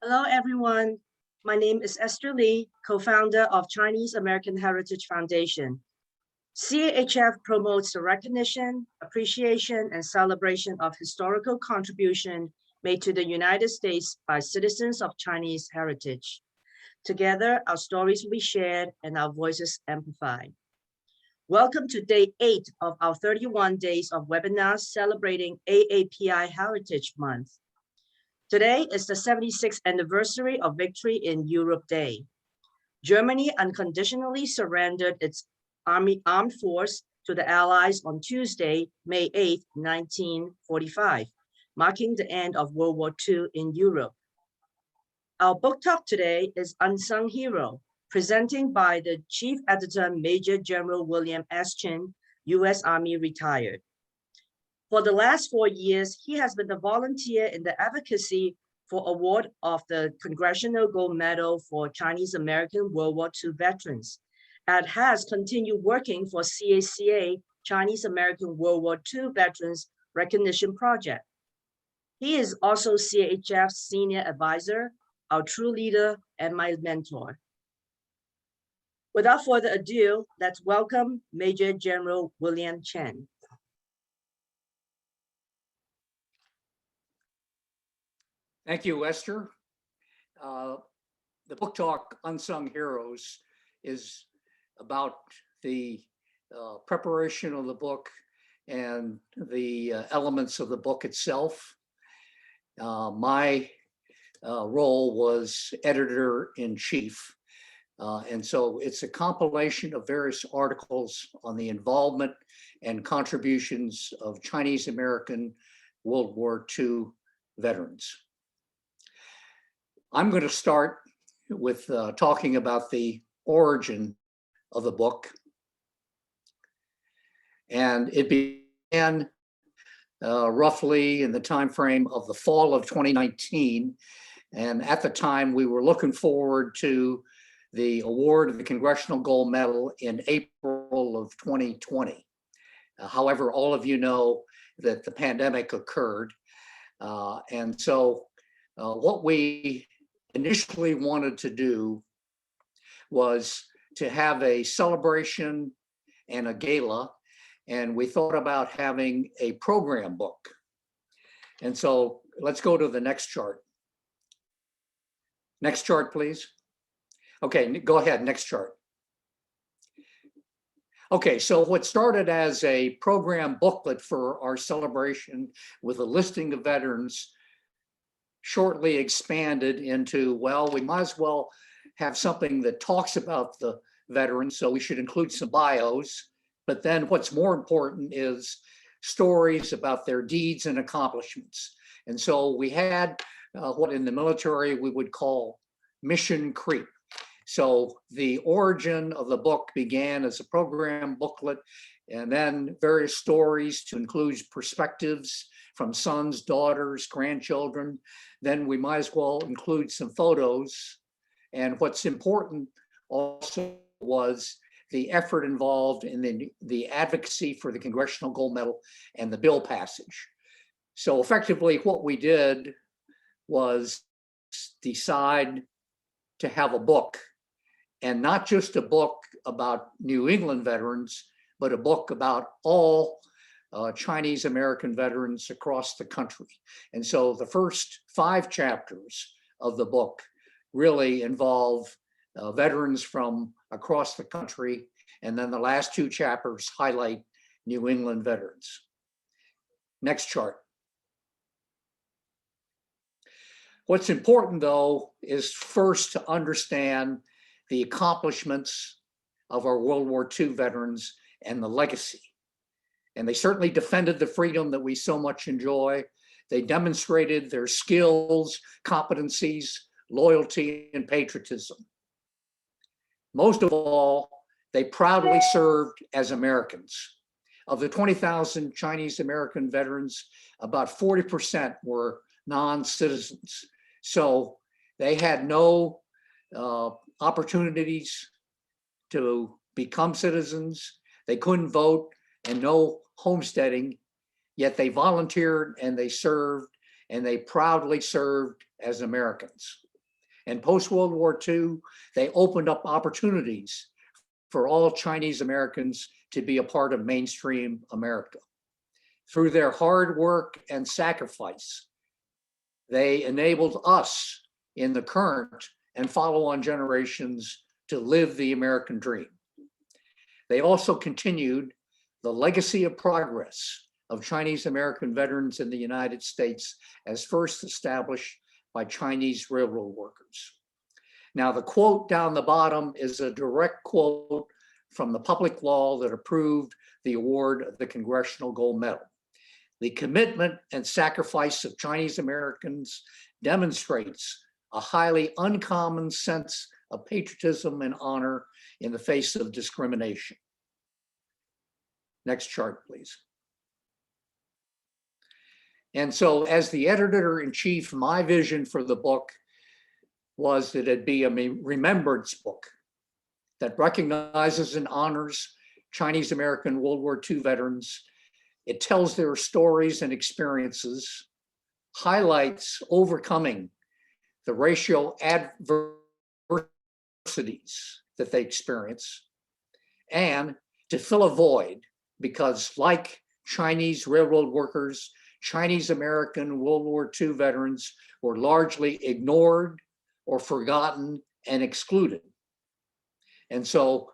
Hello, everyone. My name is Esther Lee, co-founder of Chinese American Heritage Foundation. CAHF promotes the recognition, appreciation, and celebration of historical contribution made to the United States by citizens of Chinese heritage. Together, our stories will be shared and our voices amplified. Welcome to day 8 of our 31 days of webinars celebrating AAPI Heritage Month. Today is the 76th anniversary of Victory in Europe Day. Germany unconditionally surrendered its armed force to the Allies on Tuesday, May 8, 1945, marking the end of World War II in Europe. Our book talk today is Unsung Hero, presenting by the Chief Editor, Major General William S. Chen, U.S. Army retired. For the last 4 years, he has been a volunteer in the advocacy for award of the Congressional Gold Medal for Chinese American World War II veterans, and has continued working for CACA, Chinese American World War II Veterans Recognition Project. He is also CAHF's senior advisor, our true leader, and my mentor. Without further ado, let's welcome Major General William Chen. Thank you, Esther. The book talk, Unsung Heroes, is about the preparation of the book and the elements of the book itself. My role was editor-in-chief, and so it's a compilation of various articles on the involvement and contributions of Chinese American World War II veterans. I'm going to start with talking about the origin of the book. And it began roughly in the time frame of the fall of 2019. And at the time, we were looking forward to the award of the Congressional Gold Medal in April of 2020. However, all of you know that the pandemic occurred. And so what we initially wanted to do was to have a celebration and a gala, and we thought about having a program book. And so let's go to the next chart. Next chart, please. Okay, go ahead, next chart. Okay, so what started as a program booklet for our celebration with a listing of veterans shortly expanded into, well, we might as well have something that talks about the veterans, so we should include some bios. But then what's more important is stories about their deeds and accomplishments. And so we had what in the military we would call mission creep. So the origin of the book began as a program booklet, and then various stories to include perspectives from sons, daughters, grandchildren. Then we might as well include some photos. And what's important also was the effort involved in the advocacy for the Congressional Gold Medal and the bill passage. So effectively what we did was decide to have a book, and not just a book about New England veterans, but a book about all Chinese American veterans across the country. And so the first 5 chapters of the book really involve veterans from across the country, and then the last 2 chapters highlight New England veterans. Next chart. What's important, though, is first to understand the accomplishments of our World War II veterans and the legacy. And they certainly defended the freedom that we so much enjoy. They demonstrated their skills, competencies, loyalty, and patriotism. Most of all, they proudly served as Americans. Of the 20,000 Chinese American veterans, about 40% were non-citizens. So they had no opportunities to become citizens. They couldn't vote, and no homesteading, yet they volunteered and they served, and they proudly served as Americans. And post-World War II, they opened up opportunities for all Chinese Americans to be a part of mainstream America. Through their hard work and sacrifice, they enabled us in the current and follow-on generations to live the American dream. They also continued the legacy of progress of Chinese American veterans in the United States as first established by Chinese railroad workers. Now, the quote down the bottom is a direct quote from the public law that approved the award of the Congressional Gold Medal. The commitment and sacrifice of Chinese Americans demonstrates a highly uncommon sense of patriotism and honor in the face of discrimination. Next chart, please. And so as the editor-in-chief, my vision for the book was that it be a remembrance book that recognizes and honors Chinese American World War II veterans. It tells their stories and experiences, highlights overcoming the racial adversities that they experience, and to fill a void, because like Chinese railroad workers, Chinese American World War II veterans were largely ignored or forgotten and excluded. And so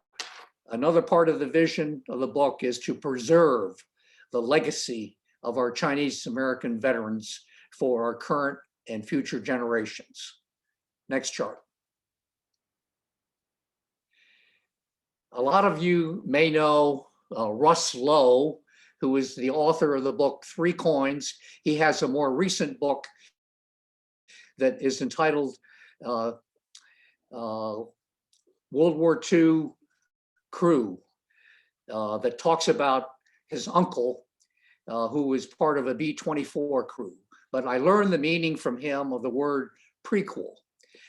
another part of the vision of the book is to preserve the legacy of our Chinese American veterans for our current and future generations. Next chart. A lot of you may know Russ Lowe, who is the author of the book, Three Coins. He has a more recent book that is entitled World War II Crew, that talks about his uncle, who was part of a B-24 crew. But I learned the meaning from him of the word prequel.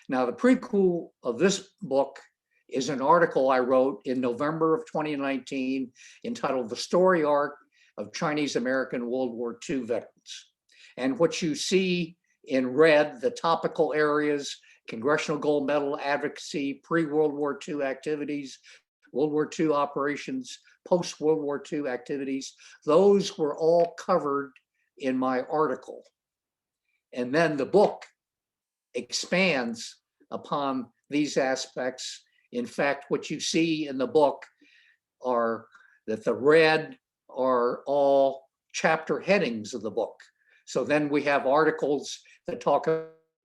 Now, the prequel of this book is an article I wrote in November of 2019 entitled The Story Arc of Chinese American World War II Veterans. And what you see in red, the topical areas, Congressional Gold Medal advocacy, pre-World War II activities, World War II operations, post-World War II activities, those were all covered in my article. And then the book expands upon these aspects. In fact, what you see in the book are that the red are all chapter headings of the book. So then we have articles that talk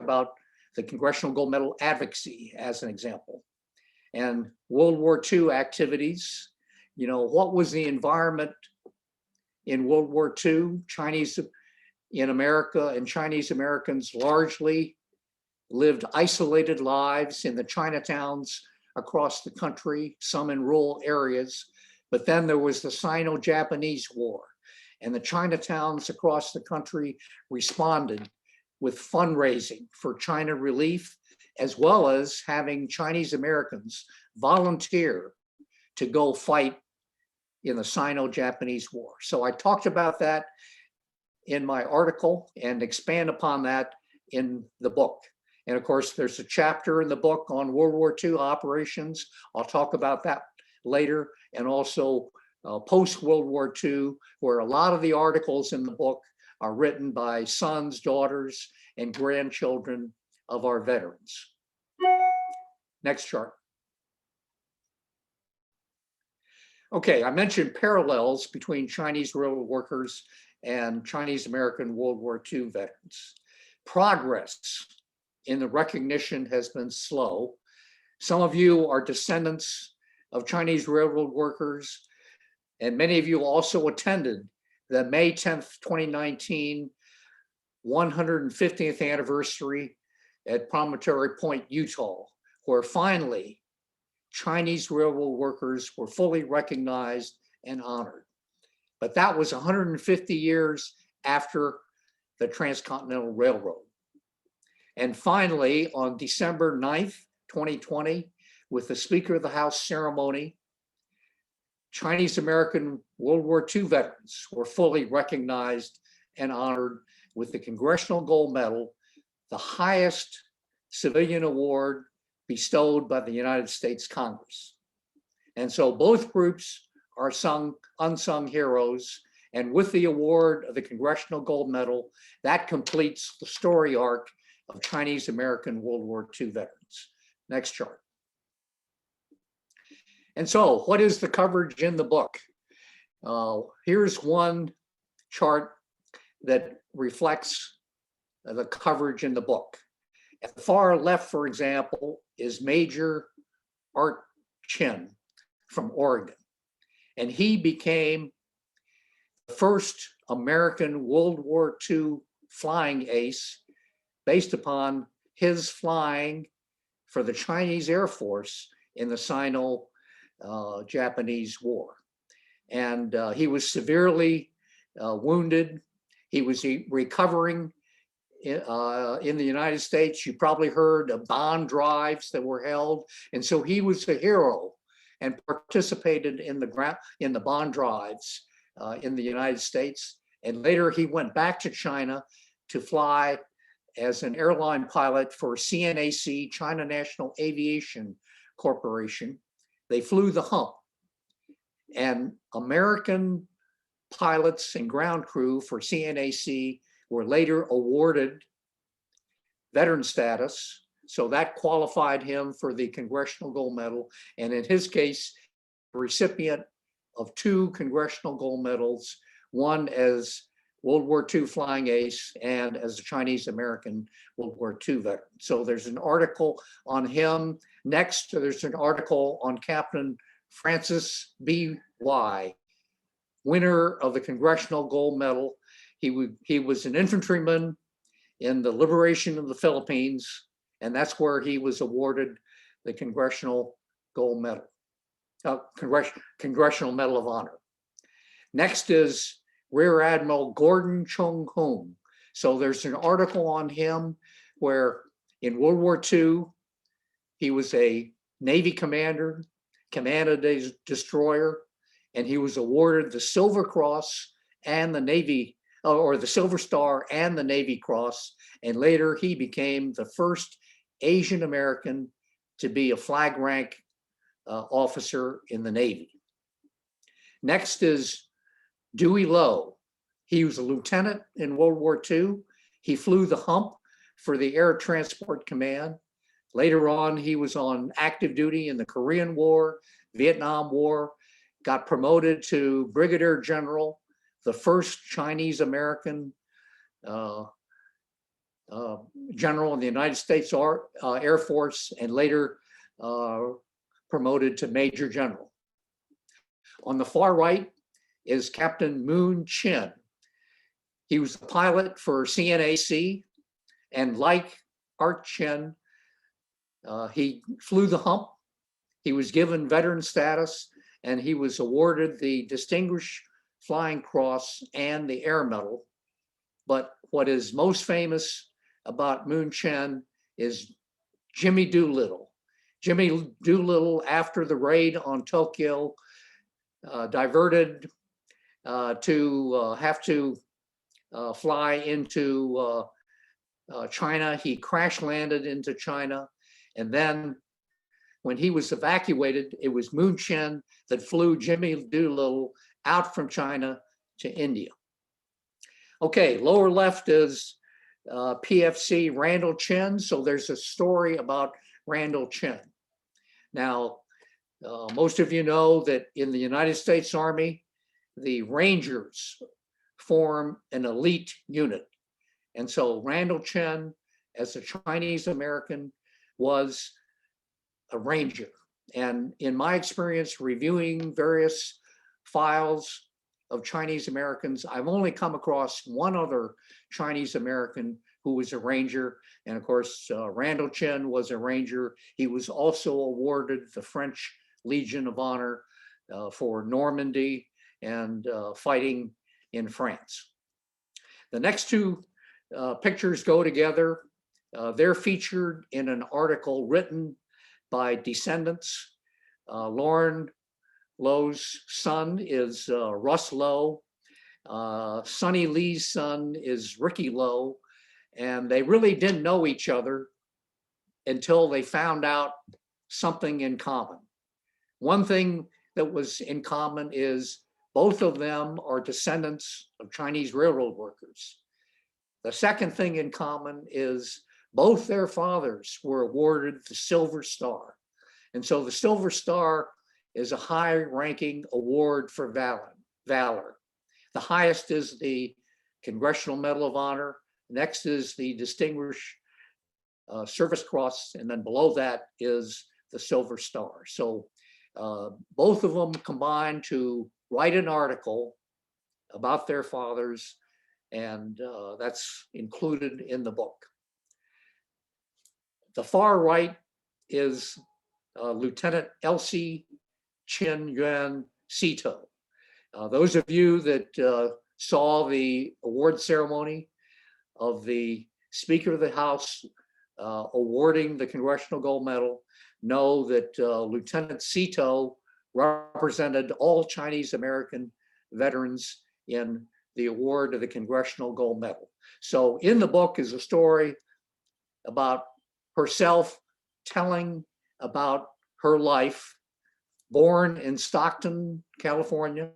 about the Congressional Gold Medal advocacy as an example. And World War II activities, you know, what was the environment in World War II? Chinese in America and Chinese Americans largely lived isolated lives in the Chinatowns across the country, some in rural areas. But then there was the Sino-Japanese War, and the Chinatowns across the country responded with fundraising for China relief, as well as having Chinese Americans volunteer to go fight in the Sino-Japanese War. So I talked about that in my article and expand upon that in the book. And of course, there's a chapter in the book on World War II operations. I'll talk about that later, and also post-World War II, where a lot of the articles in the book are written by sons, daughters, and grandchildren of our veterans. Next chart. Okay, I mentioned parallels between Chinese railroad workers and Chinese American World War II veterans. Progress in the recognition has been slow. Some of you are descendants of Chinese railroad workers, and many of you also attended the May 10th, 2019 150th anniversary at Promontory Point, Utah, where finally Chinese railroad workers were fully recognized and honored. But that was 150 years after the Transcontinental Railroad. And finally, on December 9th, 2020, with the Speaker of the House ceremony, Chinese American World War II veterans were fully recognized and honored with the Congressional Gold Medal, the highest civilian award bestowed by the United States Congress. And so both groups are unsung heroes. And with the award of the Congressional Gold Medal, that completes the story arc of Chinese American World War II veterans. Next chart. And so what is the coverage in the book? Here's one chart that reflects the coverage in the book. At the far left, for example, is Major Art Chen from Oregon. And he became the first American World War II flying ace based upon his flying for the Chinese Air Force in the Sino-Japanese War. And he was severely wounded. He was recovering in the United States. You probably heard of bond drives that were held. And so he was a hero and participated in the bond drives in the United States. And later he went back to China to fly as an airline pilot for CNAC, China National Aviation Corporation. They flew the hump. And American pilots and ground crew for CNAC were later awarded veteran status. So that qualified him for the Congressional Gold Medal. And in his case, the recipient of 2 Congressional Gold Medals, one as World War II flying ace and as a Chinese American World War II veteran. So there's an article on him. Next, there's an article on Captain Francis B.Y., winner of the Congressional Gold Medal. He was an infantryman in the liberation of the Philippines, and that's where he was awarded the Congressional Gold Medal, Congressional Medal of Honor. Next is Rear Admiral Gordon Chung Hung. So there's an article on him where in World War II, he was a Navy commander, commanded a destroyer, and he was awarded the Silver Cross and the Navy, or the Silver Star and the Navy Cross. And later he became the first Asian American to be a flag rank officer in the Navy. Next is Dewey Lowe. He was a lieutenant in World War II. He flew the hump for the Air Transport Command. Later on, he was on active duty in the Korean War, Vietnam War, got promoted to Brigadier General, the first Chinese American general in the United States Air Force, and later promoted to Major General. On the far right is Captain Moon Chen. He was a pilot for CNAC, and like Art Chen, he flew the hump. He was given veteran status, and he was awarded the Distinguished Flying Cross and the Air Medal. But what is most famous about Moon Chen is Jimmy Doolittle. Jimmy Doolittle, after the raid on Tokyo, diverted to have to fly into China. He crash landed into China. And then when he was evacuated, it was Moon Chen that flew Jimmy Doolittle out from China to India. Okay, lower left is PFC Randall Chen. So there's a story about Randall Chen. Now, most of you know that in the United States Army, the Rangers form an elite unit. And so Randall Chen, as a Chinese American, was a Ranger. And in my experience reviewing various files of Chinese Americans, I've only come across one other Chinese American who was a Ranger. And of course, Randall Chen was a Ranger. He was also awarded the French Legion of Honor for Normandy and fighting in France. The next two pictures go together. They're featured in an article written by descendants. Lauren Lowe's son is Russ Lowe. Sonny Lee's son is Ricky Lowe. And they really didn't know each other. until they found out something in common. One thing that was in common is both of them are descendants of Chinese railroad workers. The second thing in common is both their fathers were awarded the Silver Star. And so the Silver Star is a high-ranking award for valor. The highest is the Congressional Medal of Honor. Next is the Distinguished Service Cross, and then below that is the Silver Star. So both of them combined to write an article about their fathers, and that's included in the book. The far right is Lieutenant Elsie Chen Yuan Sito. Those of you that saw the award ceremony of the Speaker of the House awarding the Congressional Gold Medal know that Lieutenant Sito represented all Chinese American veterans in the award of the Congressional Gold Medal. So in the book is a story about herself telling about her life, born in Stockton, California.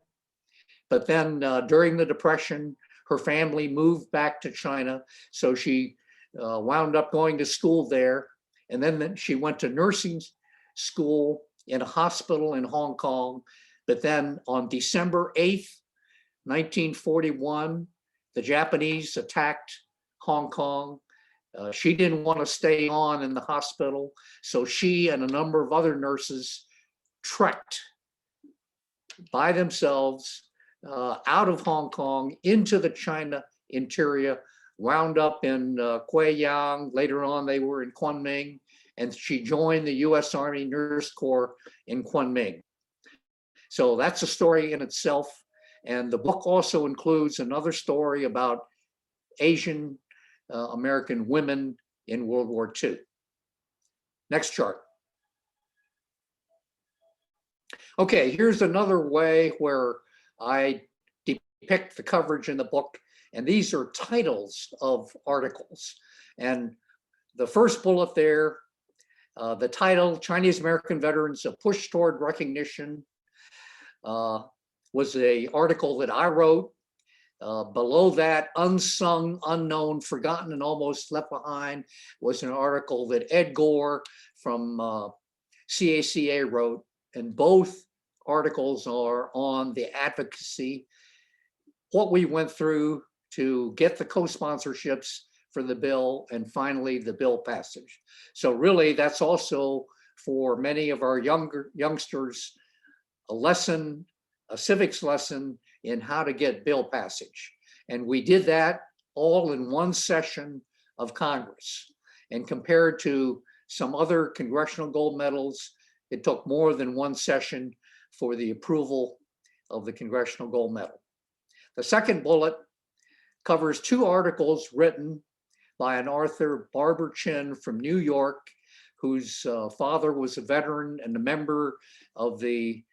But then during the Depression, her family moved back to China. So she wound up going to school there. And then she went to nursing school in a hospital in Hong Kong. But then on December 8th, 1941, the Japanese attacked Hong Kong. She didn't want to stay on in the hospital. So she and a number of other nurses trekked by themselves out of Hong Kong into the China interior, wound up in Guiyang. Later on, they were in Kunming, and she joined the U.S. Army Nurse Corps in Kunming. So that's a story in itself. And the book also includes another story about Asian American women in World War II. Next chart. Okay, here's another way where I depict the coverage in the book, and these are titles of articles. And the first bullet there, the title, Chinese American Veterans, A Push Toward Recognition, was an article that I wrote. Below that, Unsung, Unknown, Forgotten, and Almost Left Behind was an article that Ed Gore from CACA wrote, and both articles are on the advocacy, what we went through to get the co-sponsorships for the bill, and finally the bill passage. So really, that's also for many of our youngsters, a lesson, a civics lesson in how to get bill passage. And we did that all in one session of Congress. And compared to some other congressional gold medals, it took more than one session for the approval of the Congressional Gold Medal. The second bullet covers two articles written by an author, Barbara Chen from New York, whose father was a veteran and a member of the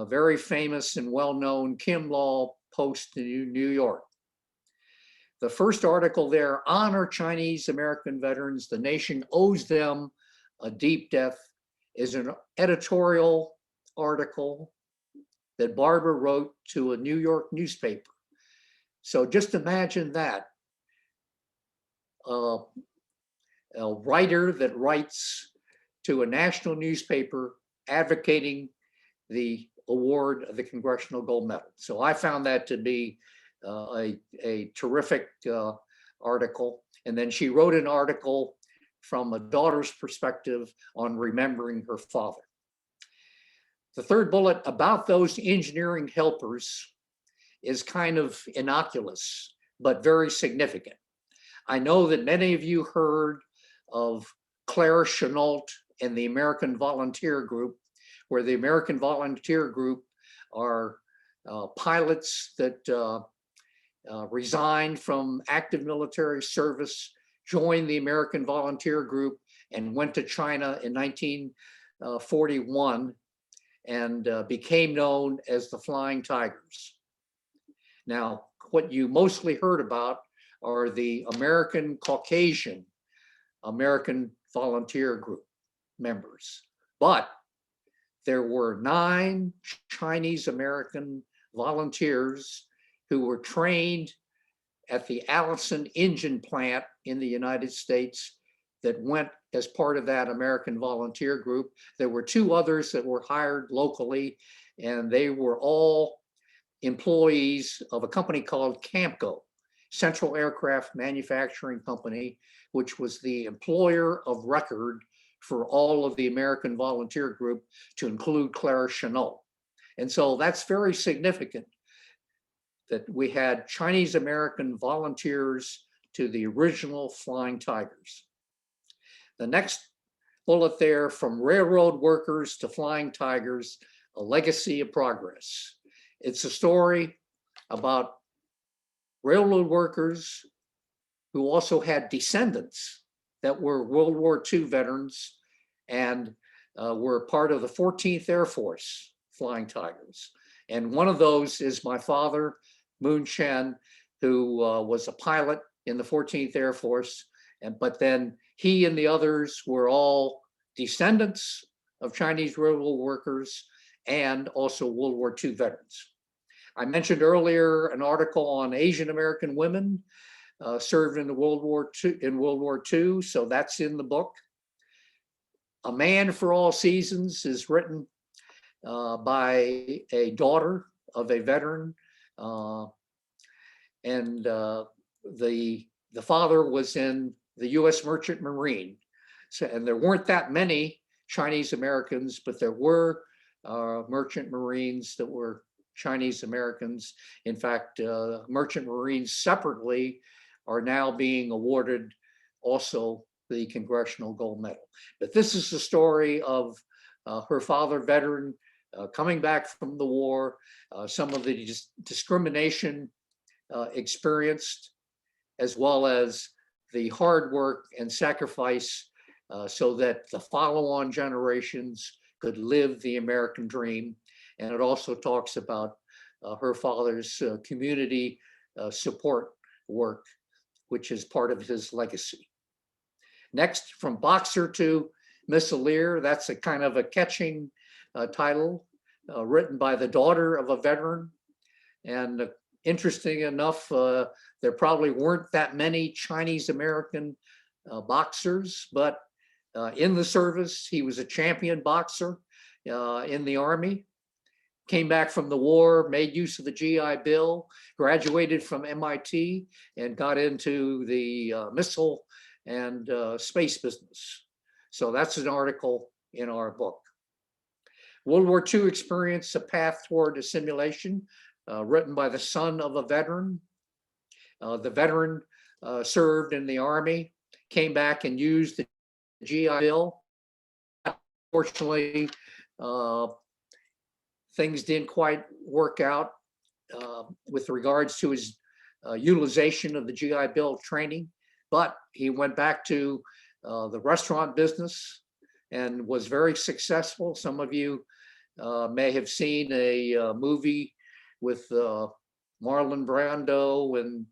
very famous and well-known Kim Law Post in New York. The first article there, Honor Chinese American Veterans, the nation owes them a deep debt, is an editorial article that Barbara wrote to a New York newspaper. So just imagine that. A writer that writes to a national newspaper advocating the award of the Congressional Gold Medal. So I found that to be a terrific article. And then she wrote an article from a daughter's perspective on remembering her father. The third bullet about those engineering helpers is kind of innocuous, but very significant. I know that many of you heard of Claire Chenault and the American Volunteer Group, where the American Volunteer Group are pilots that resigned from active military service, joined the American Volunteer Group, and went to China in 1941 and became known as the Flying Tigers. Now, what you mostly heard about are the American Caucasian American volunteer group members, but there were 9 Chinese American volunteers who were trained at the Allison engine plant in the United States that went as part of that American volunteer group. There were 2 others that were hired locally, and they were all employees of a company called Camco, Central Aircraft Manufacturing Company, which was the employer of record for all of the American volunteer group, to include Clara Chennault. And so that's very significant that we had Chinese American volunteers to the original Flying Tigers. The next bullet there, from railroad workers to Flying Tigers, a legacy of progress. It's a story about railroad workers who also had descendants that were World War II veterans and were part of the 14th Air Force Flying Tigers. And one of those is my father, Chen, who was a pilot in the 14th Air Force. But then he and the others were all descendants of Chinese railroad workers and also World War II veterans. I mentioned earlier an article on Asian American women served in World War II, so that's in the book. A Man for All Seasons is written by a daughter of a veteran, and the father was in the U.S. Merchant Marine. So, and there weren't that many Chinese Americans, but there were Merchant Marines that were Chinese Americans. In fact, Merchant Marines separately are now being awarded also the Congressional Gold Medal. But this is the story of her father, veteran, coming back from the war, some of the discrimination experienced, as well as the hard work and sacrifice so that the follow-on generations could live the American dream. And it also talks about her father's community support work, which is part of his legacy. Next, From Boxer to Missileer, that's a kind of a catching title written by the daughter of a veteran. And interesting enough, there probably weren't that many Chinese American boxers, but in the service, he was a champion boxer in the Army. Came back from the war, made use of the GI Bill, graduated from MIT, and got into the missile and space business. So that's an article in our book. World War II Experience, A Path Toward Assimilation, written by the son of a veteran. The veteran served in the Army, came back and used the GI Bill. Unfortunately, things didn't quite work out with regards to his utilization of the GI Bill training, but he went back to the restaurant business and was very successful. Some of you may have seen a movie with Marlon Brando and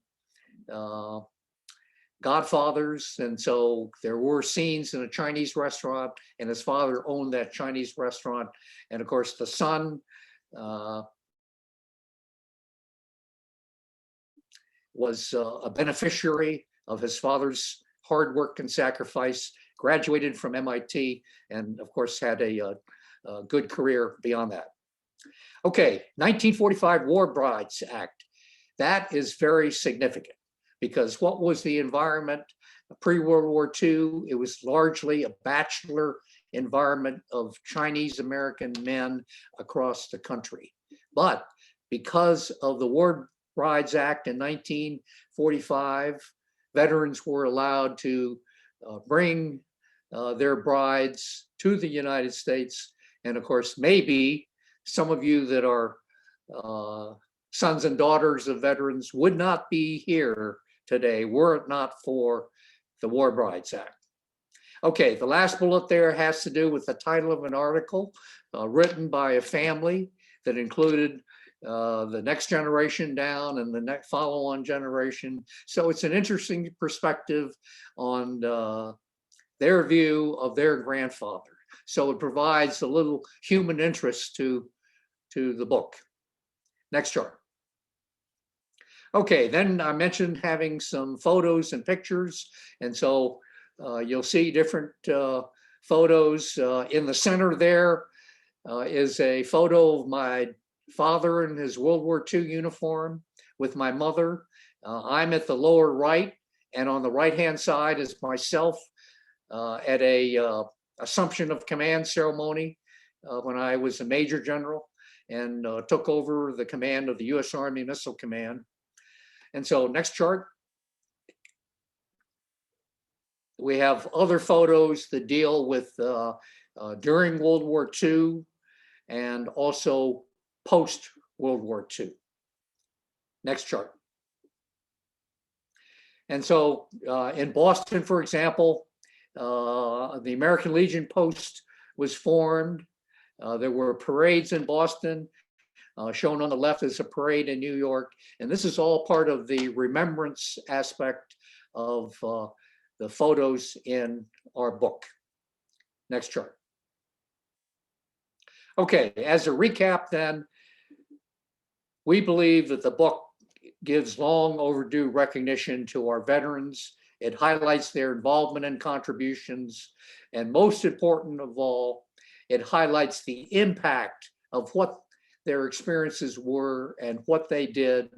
Godfathers. And so there were scenes in a Chinese restaurant, and his father owned that Chinese restaurant. And of course, the son was a beneficiary of his father's hard work and sacrifice, graduated from MIT, and of course had a good career beyond that. Okay, 1945 War Brides Act. That is very significant because what was the environment pre-World War II? It was largely a bachelor environment of Chinese American men across the country. But because of the War Brides Act in 1945, veterans were allowed to bring their brides to the United States. And of course, maybe some of you that are sons and daughters of veterans would not be here today were it not for the War Brides Act. Okay, the last bullet there has to do with the title of an article written by a family that included the next generation down and the next follow-on generation. So it's an interesting perspective on the their view of their grandfather. So it provides a little human interest to the book. Next chart. Okay, then I mentioned having some photos and pictures. And so you'll see different photos. In the center there is a photo of my father in his World War II uniform with my mother. I'm at the lower right, and on the right-hand side is myself at a Assumption of Command ceremony when I was a Major General and took over the command of the U.S. Army Missile Command. And so next chart. We have other photos that deal with during World War II and also post World War II. Next chart. And so in Boston, for example, the American Legion Post was formed. There were parades in Boston. Shown on the left is a parade in New York. And this is all part of the remembrance aspect of the photos in our book. Next chart. Okay, as a recap then, we believe that the book gives long overdue recognition to our veterans. It highlights their involvement and contributions. And most important of all, it highlights the impact of what their experiences were and what they did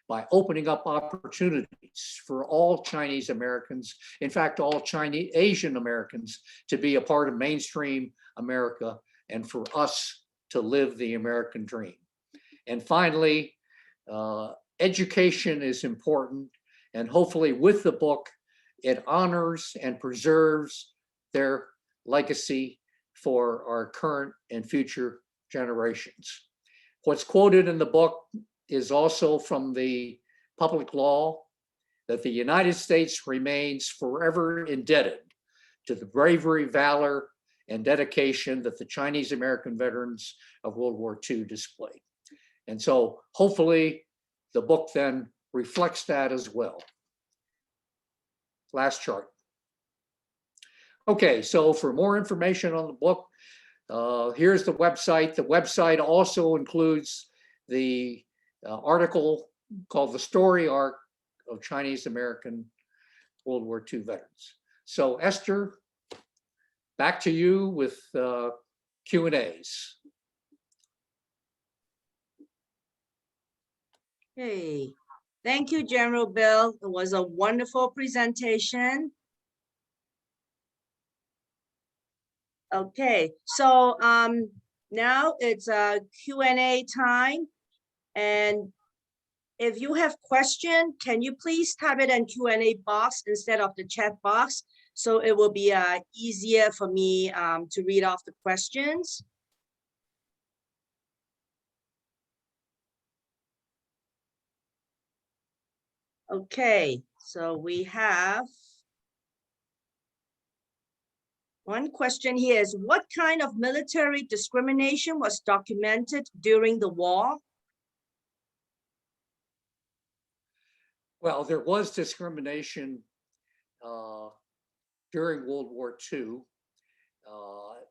by opening up opportunities for all Chinese Americans, in fact, all Chinese Asian Americans, to be a part of mainstream America and for us to live the American dream. And finally, education is important, and hopefully with the book, it honors and preserves their legacy for our current and future generations. What's quoted in the book is also from the public law that the United States remains forever indebted to the bravery, valor, and dedication that the Chinese American veterans of World War II displayed. And so hopefully the book then reflects that as well. Last chart. Okay, so for more information on the book, here's the website. The website also includes the article called The Story Arc of Chinese American World War II Veterans. So Esther, back to you with Q&As. Hey, thank you, General Bill. It was a wonderful presentation. Okay, so now it's a Q&A time. And if you have question, can you please type it in Q&A box instead of the chat box? So it will be easier for me to read off the questions. Okay, so we have one question here is, what kind of military discrimination was documented during the war? Well, there was discrimination during World War II.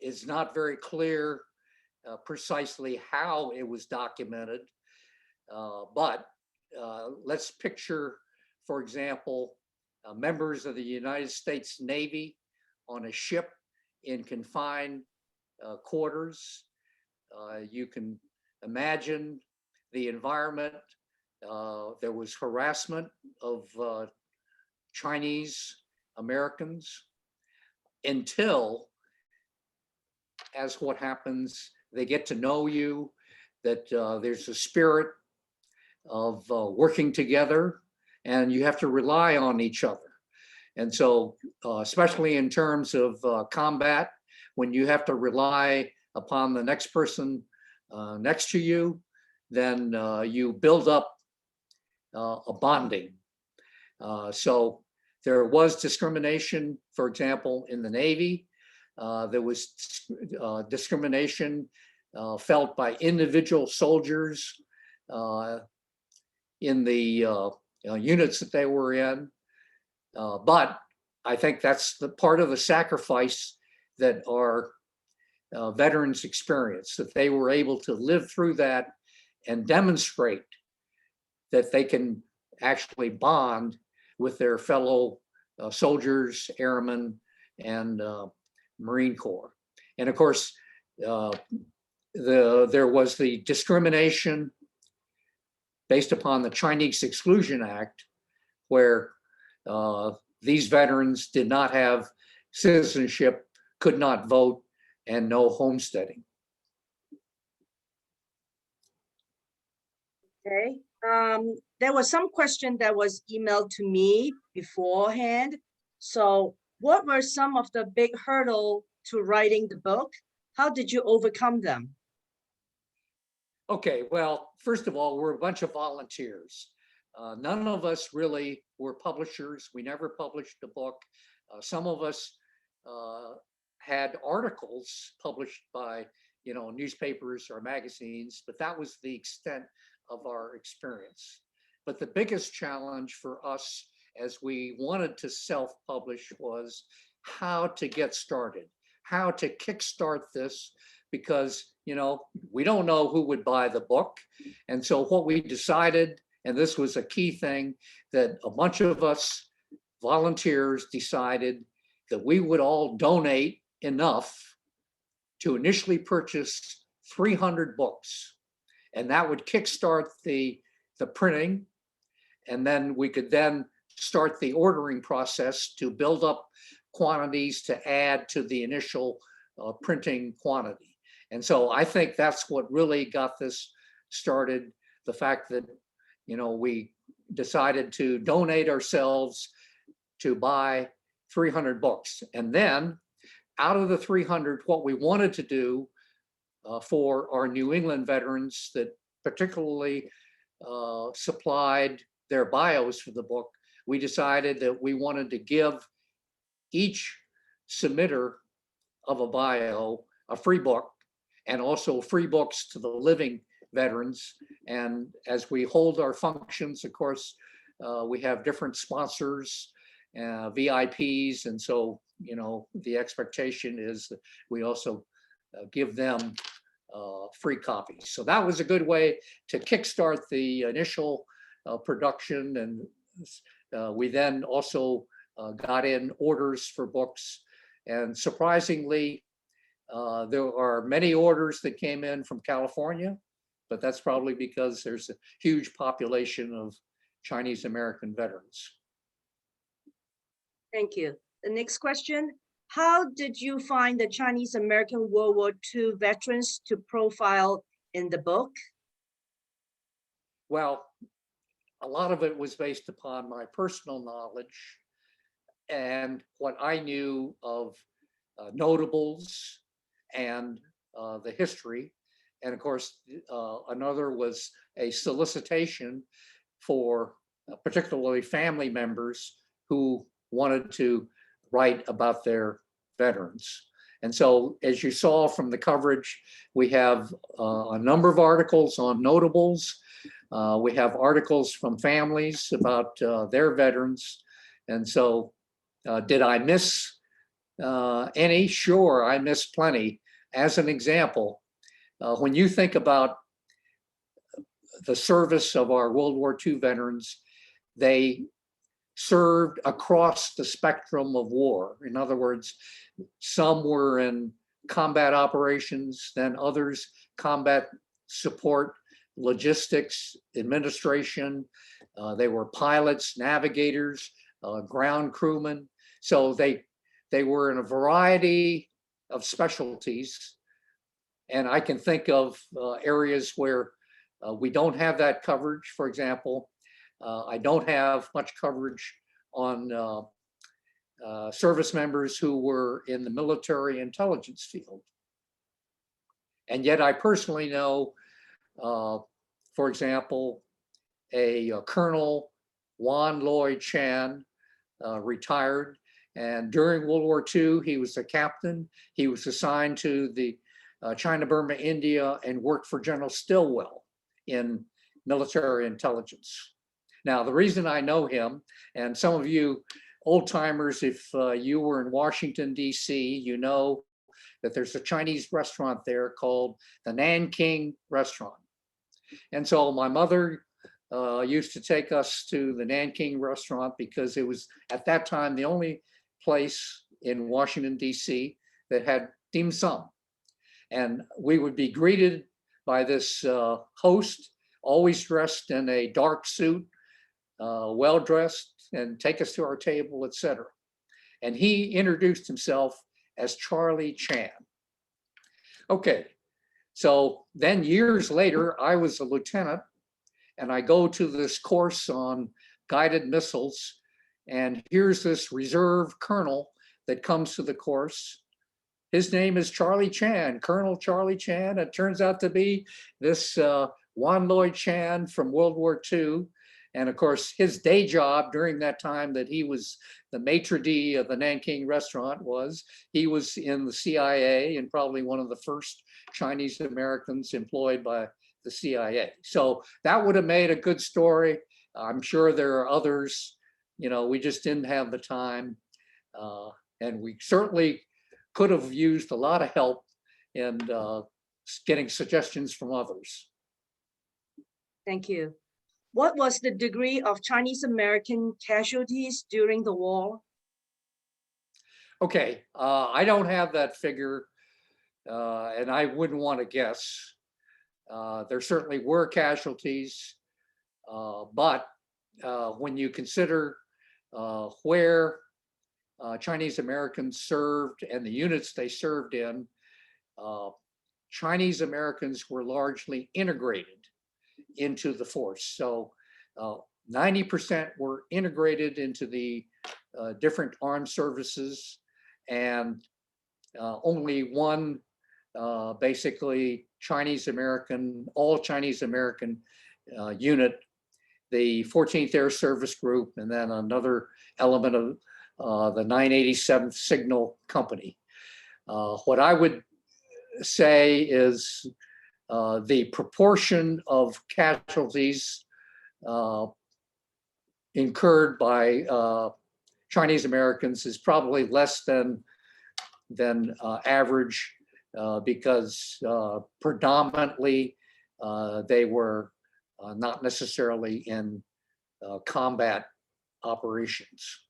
It's not very clear precisely how it was documented, but let's picture, for example, members of the United States Navy on a ship in confined quarters. You can imagine the environment. There was harassment of Chinese Americans until, as what happens, they get to know you, that there's a spirit of working together, and you have to rely on each other. And so, especially in terms of combat, when you have to rely upon the next person next to you, then you build up a bonding. So there was discrimination, for example, in the Navy. There was discrimination felt by individual soldiers in the units that they were in. But I think that's the part of the sacrifice that our veterans experience, that they were able to live through that and demonstrate that they can actually bond with their fellow soldiers, airmen, and Marine Corps. And of course, there was the discrimination based upon the Chinese Exclusion Act, where these veterans did not have citizenship, could not vote, and no homesteading. Okay. There was some question that was emailed to me beforehand. So what were some of the big hurdle to writing the book? How did you overcome them? Okay, well, first of all, we're a bunch of volunteers. None of us really were publishers. We never published a book. Some of us had articles published by, newspapers or magazines, but that was the extent of our experience. But the biggest challenge for us as we wanted to self-publish was how to get started, how to kickstart this, because, we don't know who would buy the book. And so what we decided, and this was a key thing, that a bunch of us volunteers decided that we would all donate enough to initially purchase 300 books. And that would kickstart the printing. And then we could then start the ordering process to build up quantities to add to the initial printing quantity. And so I think that's what really got this started. The fact that, we decided to donate ourselves to buy 300 books. And then out of the 300, what we wanted to do for our New England veterans that particularly supplied their bios for the book, we decided that we wanted to give each submitter of a bio a free book, and also free books to the living veterans. And as we hold our functions, of course, we have different sponsors, VIPs, and so, the expectation is that we also give them free copies. So that was a good way to kickstart the initial production. And we then also got in orders for books. And surprisingly, there are many orders that came in from California, but that's probably because there's a huge population of Chinese American veterans. Thank you. The next question, how did you find the Chinese American World War II veterans to profile in the book? Well, a lot of it was based upon my personal knowledge and what I knew of notables and the history. And of course, another was a solicitation for particularly family members who wanted to write about their veterans. And so, as you saw from the coverage, we have a number of articles on notables. We have articles from families about their veterans. And so, did I miss any? Sure, I missed plenty. As an example, when you think about the service of our World War II veterans, they served across the spectrum of war. In other words, some were in combat operations, then others combat support, logistics, administration. They were pilots, navigators, ground crewmen. So they were in a variety of specialties. And I can think of areas where we don't have that coverage. For example, I don't have much coverage on service members who were in the military intelligence field. And yet I personally know, for example, a Colonel Wan Lloyd Chen, retired. And during World War II, he was a captain. He was assigned to the China, Burma, India, and worked for General Stilwell in military intelligence. Now, the reason I know him, and some of you old timers, if you were in Washington, D.C., you know that there's a Chinese restaurant there called the Nanking Restaurant. And so my mother used to take us to the Nanking Restaurant because it was at that time the only place in Washington, D.C. that had dim sum. And we would be greeted by this host, always dressed in a dark suit, well-dressed, and take us to our table, etc. And he introduced himself as Charlie Chan. Okay, so then years later, I was a lieutenant, and I go to this course on guided missiles, and here's this reserve colonel that comes to the course. His name is Charlie Chan, Colonel Charlie Chan. It turns out to be this Wan Loi Chan from World War II. And of course, his day job during that time that he was the maitre d' of the Nanking restaurant was he was in the CIA and probably one of the first Chinese Americans employed by the CIA. So that would have made a good story. I'm sure there are others, you know, we just didn't have the time. And we certainly could have used a lot of help in getting suggestions from others. Thank you. What was the degree of Chinese American casualties during the war? Okay, I don't have that figure, and I wouldn't want to guess. There certainly were casualties, but when you consider where Chinese Americans served and the units they served in, Chinese Americans were largely integrated into the force. So 90% were integrated into the different armed services, and only one basically Chinese American, all Chinese American unit, the 14th Air Service Group, and then another element of the 987th Signal Company. What I would say is the proportion of casualties incurred by Chinese Americans is probably less than average because predominantly they were not necessarily in combat operations.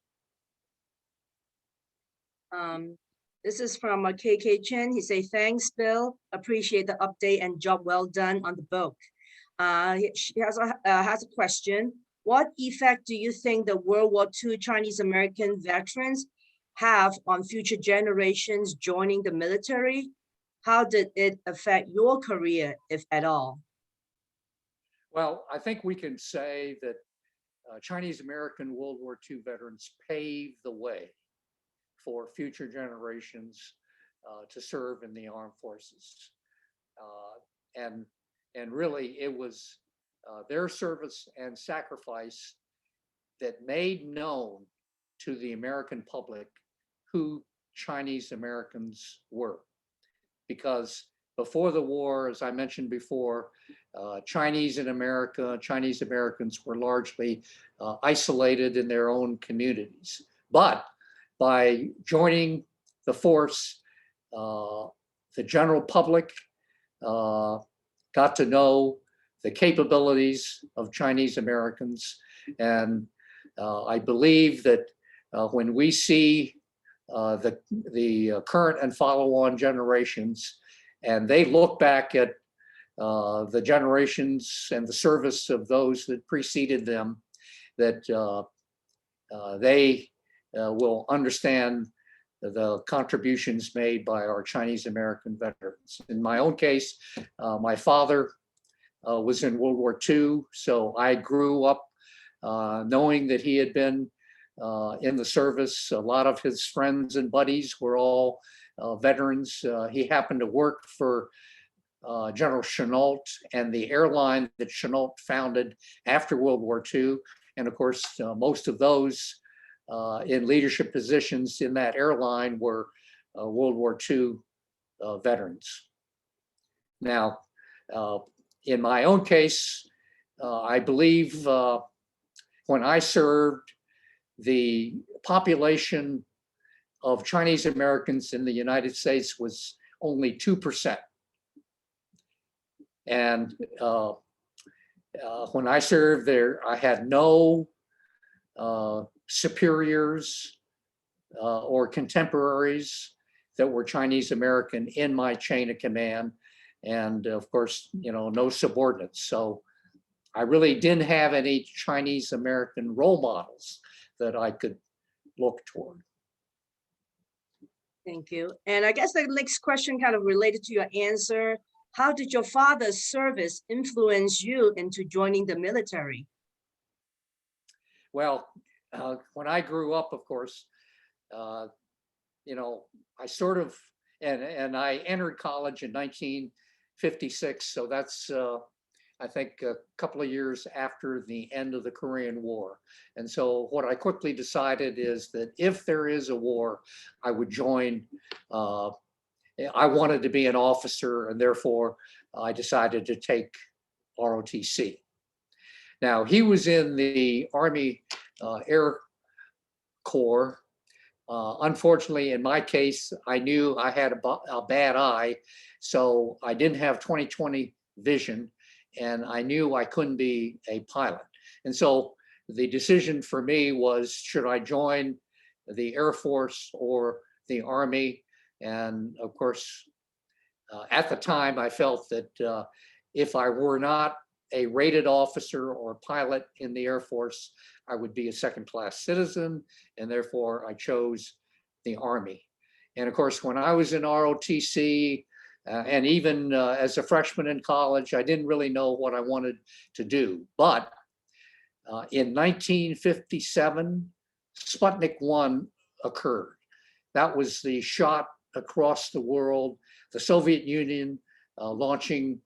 This is from KK Chen. He say, thanks, Bill. Appreciate the update and job well done on the book. She has a question. What effect do you think the World War II Chinese American veterans have on future generations joining the military? How did it affect your career, if at all? Well, I think we can say that Chinese American World War II veterans paved the way for future generations to serve in the armed forces. And really it was their service and sacrifice that made known to the American public who Chinese Americans were. Because before the war, as I mentioned before, Chinese Americans were largely isolated in their own communities. But by joining the force, the general public got to know the capabilities of Chinese Americans. And I believe that when we see the current and follow-on generations, and they look back at the generations and the service of those that preceded them, that they will understand the contributions made by our Chinese American veterans. In my own case, my father was in World War II, so I grew up knowing that he had been in the service. A lot of his friends and buddies were all veterans. He happened to work for General Chenault and the airline that Chenault founded after World War II. And of course, most of those in leadership positions in that airline were World War II veterans. Now, in my own case, I believe when I served, the population of Chinese Americans in the United States was only 2%. And when I served there, I had no superiors or contemporaries that were Chinese American in my chain of command. And of course, no subordinates. So I really didn't have any Chinese American role models that I could look toward. Thank you. And I guess the next question kind of related to your answer. How did your father's service influence you into joining the military? Well, when I grew up, of course, I sort of, and I entered college in 1956. So that's, I think, a couple of years after the end of the Korean War. And so what I quickly decided is that if there is a war, I would join. I wanted to be an officer, and therefore I decided to take ROTC. Now, he was in the Army Air Corps. Unfortunately, in my case, I knew I had a bad eye, so I didn't have 20/20 vision, and I knew I couldn't be a pilot. And so the decision for me was, should I join the Air Force or the Army? And of course, at the time, I felt that if I were not a rated officer or pilot in the Air Force, I would be a second-class citizen, and therefore I chose the Army. And of course, when I was in ROTC, and even as a freshman in college, I didn't really know what I wanted to do. But in 1957, Sputnik 1 occurred. That was the shot across the world, the Soviet Union launching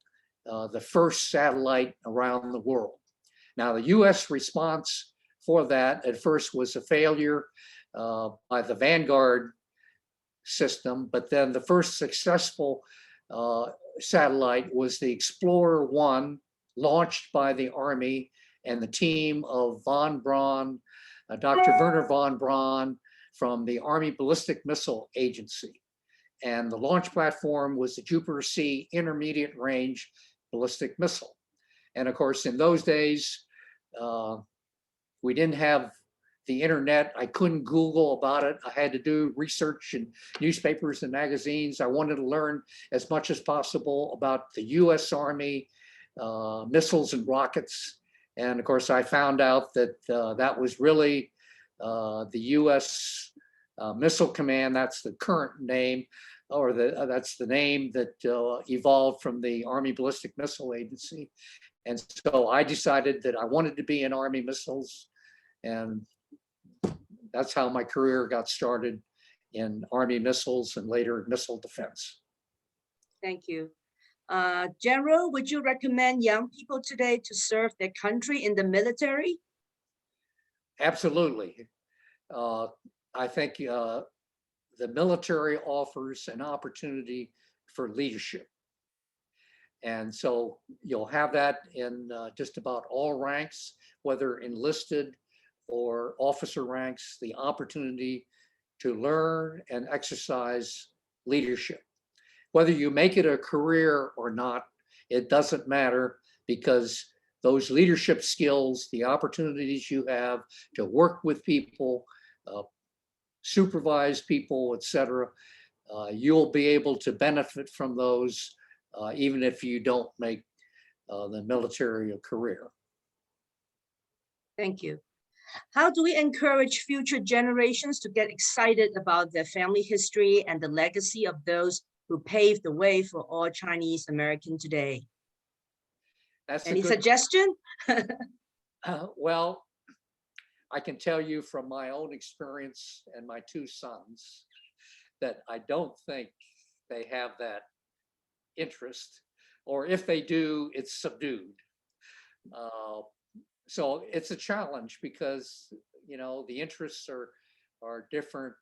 the first satellite around the world. Now, the US response for that at first was a failure by the Vanguard system, but then the first successful satellite was the Explorer 1, launched by the Army and the team of von Braun, Dr. Werner von Braun from the Army Ballistic Missile Agency. And the launch platform was the Jupiter C intermediate range ballistic missile. And of course, in those days, we didn't have the internet. I couldn't Google about it. I had to do research in newspapers and magazines. I wanted to learn as much as possible about the US Army missiles and rockets. And of course, I found out that that was really the US Missile Command. That's the current name, or that's the name that evolved from the Army Ballistic Missile Agency. And so I decided that I wanted to be in Army missiles, and that's how my career got started in Army missiles and later missile defense. Thank you. General, would you recommend young people today to serve their country in the military? Absolutely. I think the military offers an opportunity for leadership. And so you'll have that in just about all ranks, whether enlisted or officer ranks, the opportunity to learn and exercise leadership. Whether you make it a career or not, it doesn't matter, because those leadership skills, the opportunities you have to work with people, supervise people, etc., you'll be able to benefit from those even if you don't make the military a career. Thank you. How do we encourage future generations to get excited about their family history and the legacy of those who paved the way for all Chinese American today? Any suggestion? Well, I can tell you from my own experience and my two sons that I don't think they have that interest, or if they do, it's subdued. So it's a challenge because, the interests are different.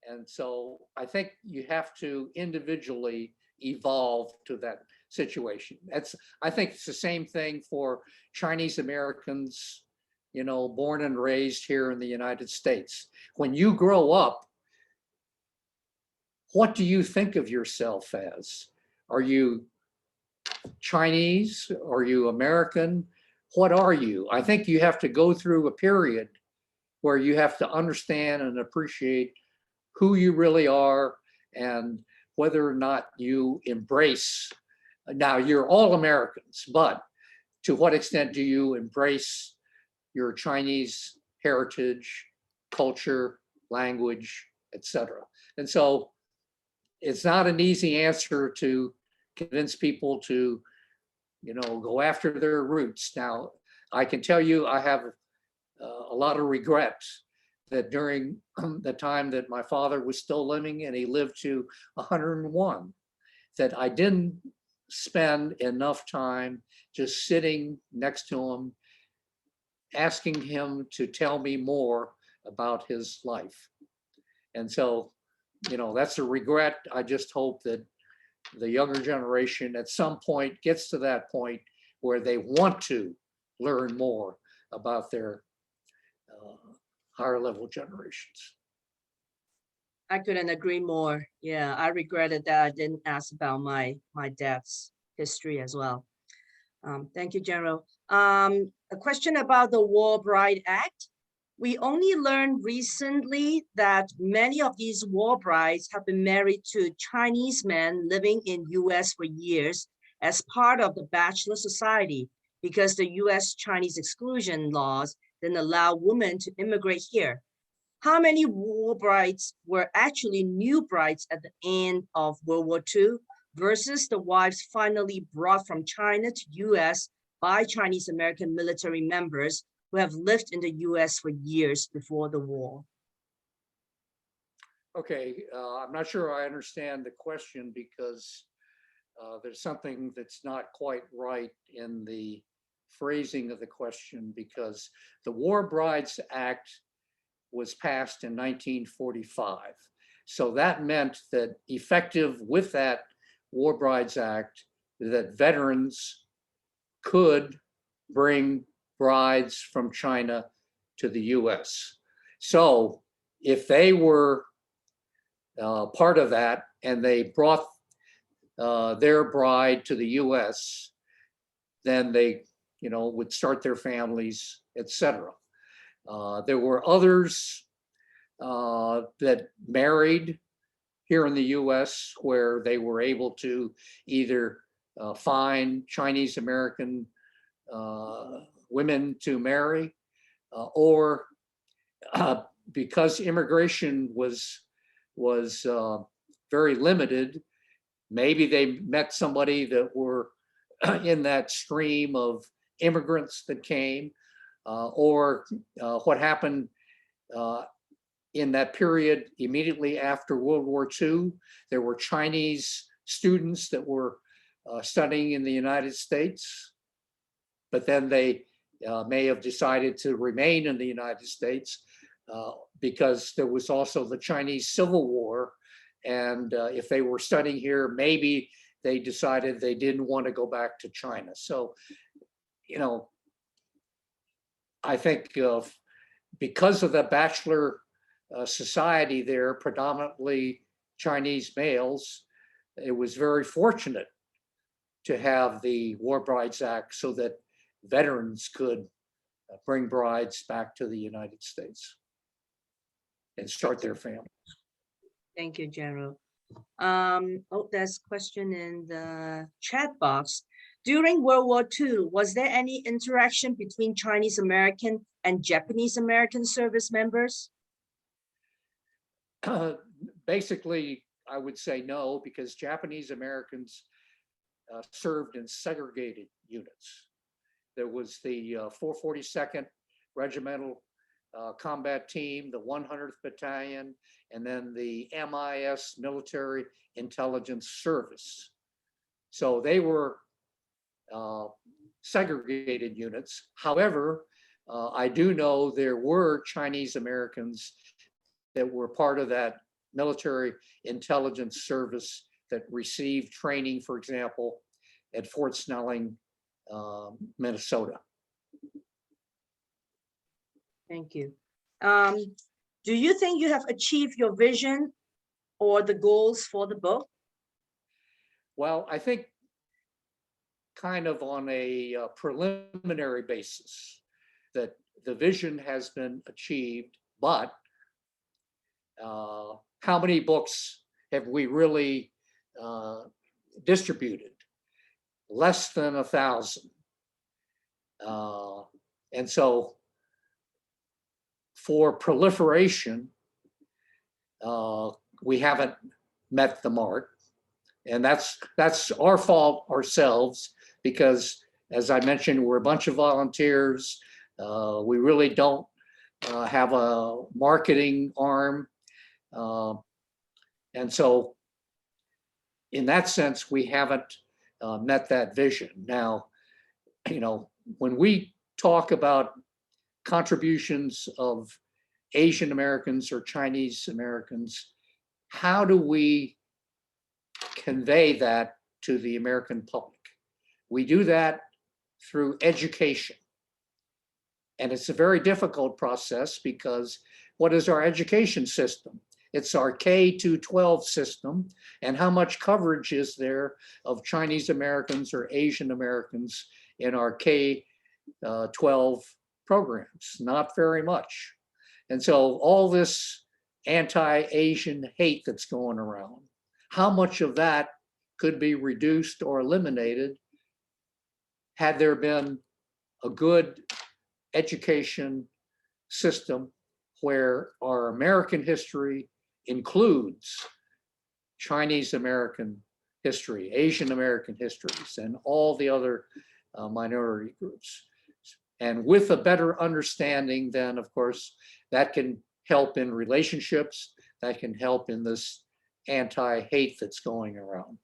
And so I think you have to individually evolve to that situation. I think it's the same thing for Chinese Americans born and raised here in the United States. When you grow up, what do you think of yourself as? Are you Chinese? Are you American? What are you? I think you have to go through a period where you have to understand and appreciate who you really are and whether or not you embrace. Now, you're all Americans, but to what extent do you embrace your Chinese heritage, culture, language, etc.? And so it's not an easy answer to convince people to, go after their roots. Now, I can tell you I have a lot of regret that during the time that my father was still living, and he lived to 101, that I didn't spend enough time just sitting next to him, asking him to tell me more about his life. And so, that's a regret. I just hope that the younger generation at some point gets to that point where they want to learn more about their higher level generations. I couldn't agree more. Yeah, I regretted that I didn't ask about my dad's history as well. Thank you, General. A question about the War Bride Act. We only learned recently that many of these war brides have been married to Chinese men living in US for years as part of the bachelor society, because the US Chinese exclusion laws didn't allow women to immigrate here. How many war brides were actually new brides at the end of World War II versus the wives finally brought from China to US by Chinese American military members who have lived in the US for years before the war? Okay, I'm not sure I understand the question, because there's something that's not quite right in the phrasing of the question, because the War Brides Act was passed in 1945. So that meant that effective with that War Brides Act, that veterans could bring brides from China to the US. So if they were part of that and they brought their bride to the US, then they, would start their families, etc. There were others that married here in the US where they were able to either find Chinese American women to marry, or because immigration was very limited, maybe they met somebody that were in that stream of immigrants that came, or what happened in that period immediately after World War II, there were Chinese students that were studying in the United States, but then they may have decided to remain in the United States because there was also the Chinese Civil War. And if they were studying here, maybe they decided they didn't want to go back to China. So, I think because of the bachelor society there, predominantly Chinese males, it was very fortunate to have the War Brides Act so that veterans could bring brides back to the United States and start their family. Thank you, General. There's a question in the chat box. During World War II, was there any interaction between Chinese American and Japanese American service members? Basically, I would say no, because Japanese Americans served in segregated units. There was the 442nd Regimental Combat Team, the 100th Battalion, and then the MIS Military Intelligence Service. So they were segregated units. However, I do know there were Chinese Americans that were part of that military intelligence service that received training, for example, at Fort Snelling, Minnesota. Thank you. Do you think you have achieved your vision or the goals for the book? Well, I think kind of on a preliminary basis that the vision has been achieved, but how many books have we really distributed? Less than 1,000. And so for proliferation, we haven't met the mark. And that's our fault ourselves, because as I mentioned, we're a bunch of volunteers. We really don't have a marketing arm. And so in that sense, we haven't met that vision. Now, you know, when we talk about contributions of Asian Americans or Chinese Americans, how do we convey that to the American public? We do that through education. And it's a very difficult process because what is our education system? It's our K-12 system. And how much coverage is there of Chinese Americans or Asian Americans in our K-12 programs? Not very much. And so all this anti-Asian hate that's going around, how much of that could be reduced or eliminated had there been a good education system where our American history includes Chinese American history, Asian American histories, and all the other minority groups. And with a better understanding, then of course, that can help in relationships, that can help in this anti-hate that's going around.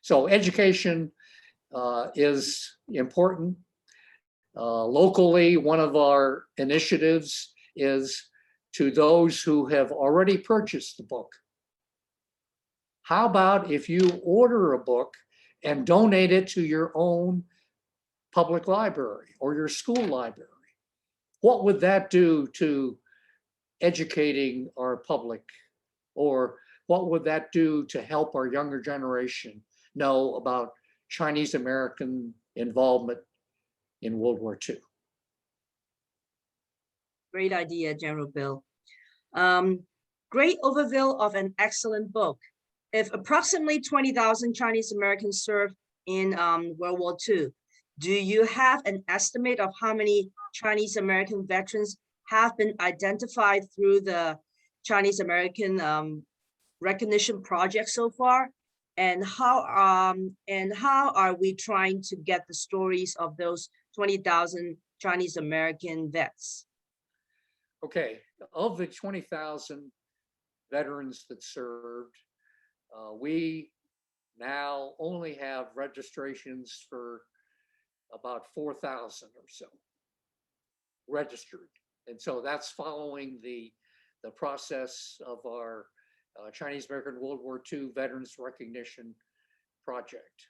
So education is important. Locally, one of our initiatives is to those who have already purchased the book. How about if you order a book and donate it to your own public library or your school library? What would that do to educating our public? Or what would that do to help our younger generation know about Chinese American involvement in World War II? Great idea, General Bill. Great overview of an excellent book. If approximately 20,000 Chinese Americans served in World War II, do you have an estimate of how many Chinese American veterans have been identified through the Chinese American recognition project so far? And how are we trying to get the stories of those 20,000 Chinese American vets? Okay, of the 20,000 veterans that served, we now only have registrations for about 4,000 or so registered. And so that's following the process of our Chinese American World War II Veterans Recognition Project.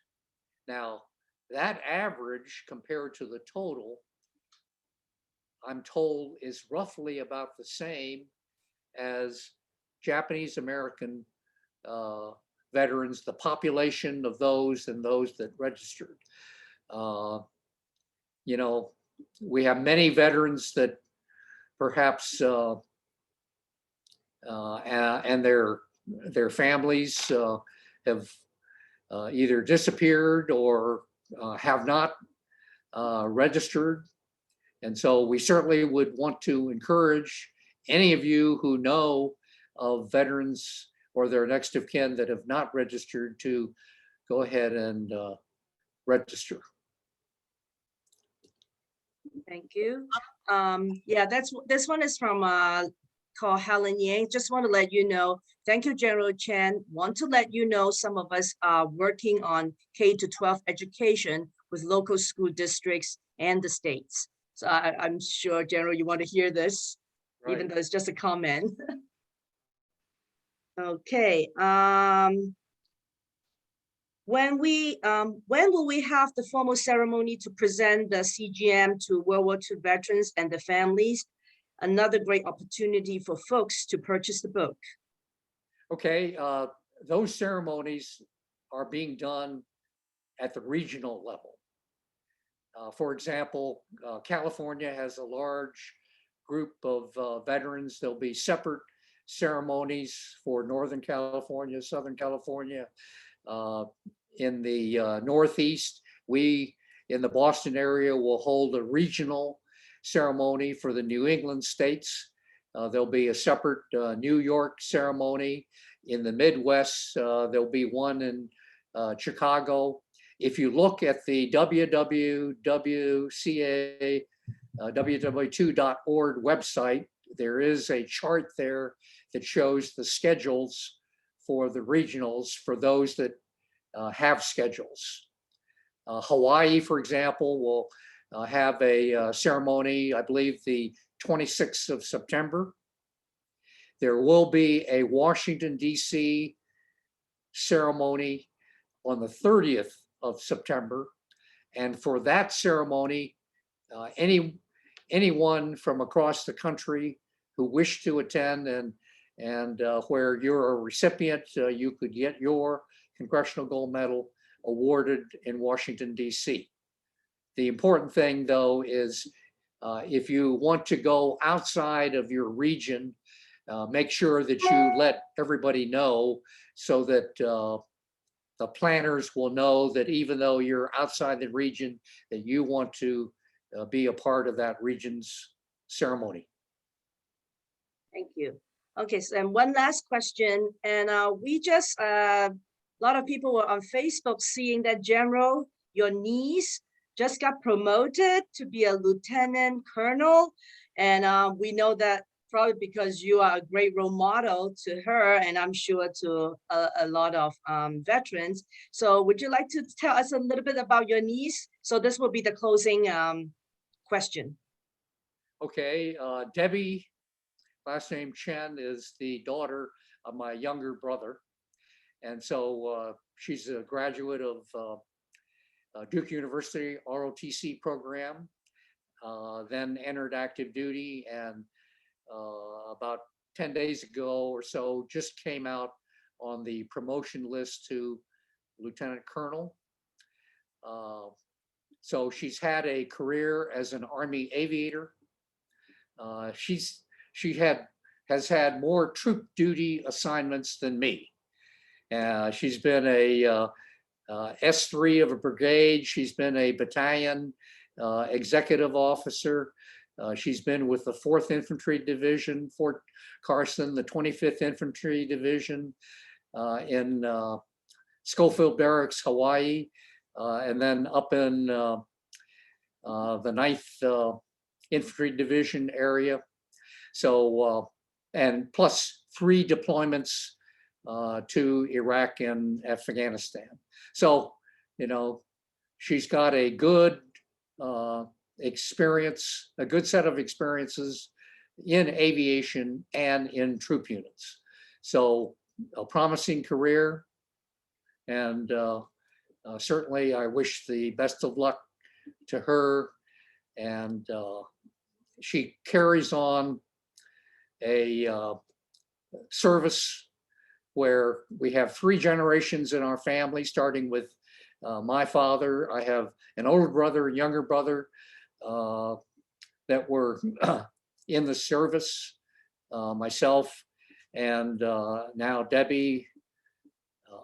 Now, that average compared to the total, I'm told, is roughly about the same as Japanese American veterans, the population of those and those that registered. You know, we have many veterans that perhaps and their families have either disappeared or have not registered. And so we certainly would want to encourage any of you who know of veterans or their next of kin that have not registered to go ahead and register. Thank you. Yeah, this one is from called Helen Yang. Just want to let you know, thank you, General Chen. Want to let you know some of us are working on K-12 education with local school districts and the states. So I'm sure, General, you want to hear this, right, even though it's just a comment. Okay. When will we have the formal ceremony to present the CGM to World War II veterans and the families? another great opportunity for folks to purchase the book. Okay, those ceremonies are being done at the regional level. For example, California has a large group of veterans. There'll be separate ceremonies for Northern California, Southern California. In the Northeast, we in the Boston area will hold a regional ceremony for the New England states. There'll be a separate New York ceremony. In the Midwest, there'll be one in Chicago. If you look at the www.ca2.org website, there is a chart there that shows the schedules for the regionals for those that have schedules. Hawaii, for example, will have a ceremony, I believe the 26th of September. There will be a Washington, D.C. ceremony on the 30th of September. And for that ceremony, anyone from across the country who wish to attend and where you're a recipient, you could get your Congressional Gold Medal awarded in Washington, D.C. The important thing, though, is if you want to go outside of your region, make sure that you let everybody know so that the planners will know that even though you're outside the region, that you want to be a part of that region's ceremony. Thank you. Okay, so and one last question, and we just a lot of people were on Facebook seeing that General, your niece, just got promoted to be a lieutenant colonel, and we know that probably because you are a great role model to her, and I'm sure to a lot of veterans. So would you like to tell us a little bit about your niece? So this will be the closing question. Okay, Debbie, last name Chen, is the daughter of my younger brother. And so she's a graduate of Duke University ROTC program, then entered active duty, and about 10 days ago or so just came out on the promotion list to lieutenant colonel. So she's had a career as an Army aviator. She has had more troop duty assignments than me. She's been a S3 of a brigade. She's been a battalion executive officer. She's been with the 4th Infantry Division, Fort Carson, the 25th Infantry Division in Schofield Barracks, Hawaii, and then up in the 9th Infantry Division area. So, and plus 3 deployments to Iraq and Afghanistan. So, you know, she's got a good experience, a good set of experiences in aviation and in troop units. So a promising career, and certainly I wish the best of luck to her. And she carries on a service where we have 3 generations in our family, starting with my father. I have an older brother, a younger brother that were in the service, myself, and now Debbie.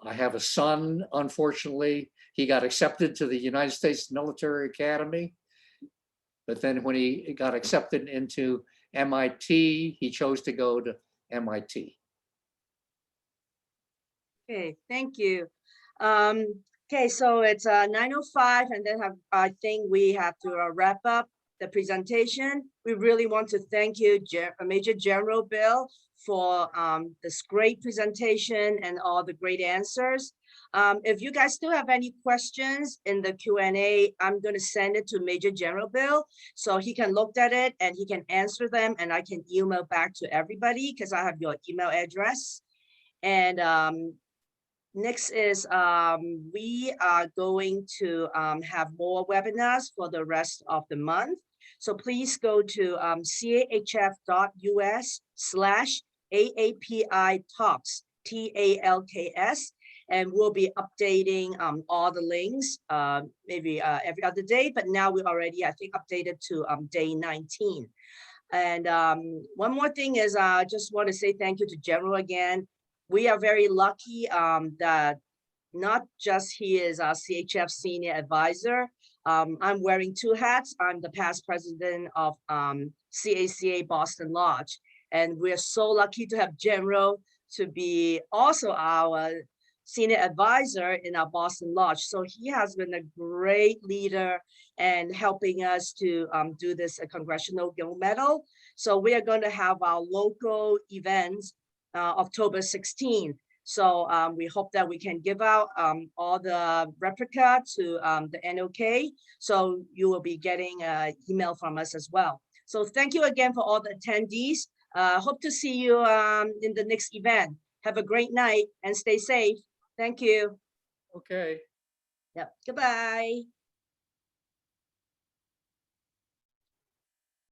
I have a son, unfortunately. He got accepted to the United States Military Academy, but then when he got accepted into MIT, he chose to go to MIT. Okay, thank you. Okay, so it's 9:05, and then I think we have to wrap up the presentation. We really want to thank you, Major General Bill, for this great presentation and all the great answers. If you guys still have any questions in the Q&A, I'm going to send it to Major General Bill so he can look at it and he can answer them, and I can email back to everybody because I have your email address. And next is we are going to have more webinars for the rest of the month. So please go to cahf.us/AAPI talks, TALKS, and we'll be updating all the links, maybe every other day, but now we already, I think, updated to day 19. And one more thing is I just want to say thank you to General again. We are very lucky that not just he is our CHF senior advisor. I'm wearing 2 hats. I'm the past president of CACA Boston Lodge. And we're so lucky to have General to be also our senior advisor in our Boston Lodge. So he has been a great leader and helping us to do this Congressional Gold Medal. So we are going to have our local events October 16th. So we hope that we can give out all the replica to the NOK. So you will be getting an email from us as well. So thank you again for all the attendees. Hope to see you in the next event. Have a great night and stay safe. Thank you. Okay. Yep. Goodbye.